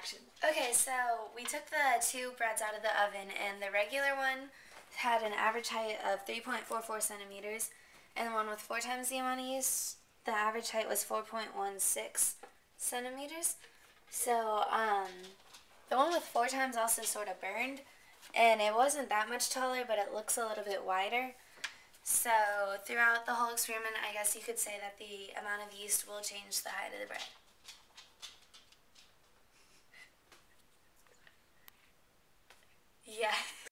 action. Okay, so we took the two breads out of the oven, and the regular one had an average height of 3.44 centimeters, and the one with 4 times the amount of yeast, the average height was 4.16 centimeters. So, the one with 4 times also sort of burned, and it wasn't that much taller, but it looks a little bit wider. So, throughout the whole experiment, I guess you could say that the amount of yeast will change the height of the bread. Yeah.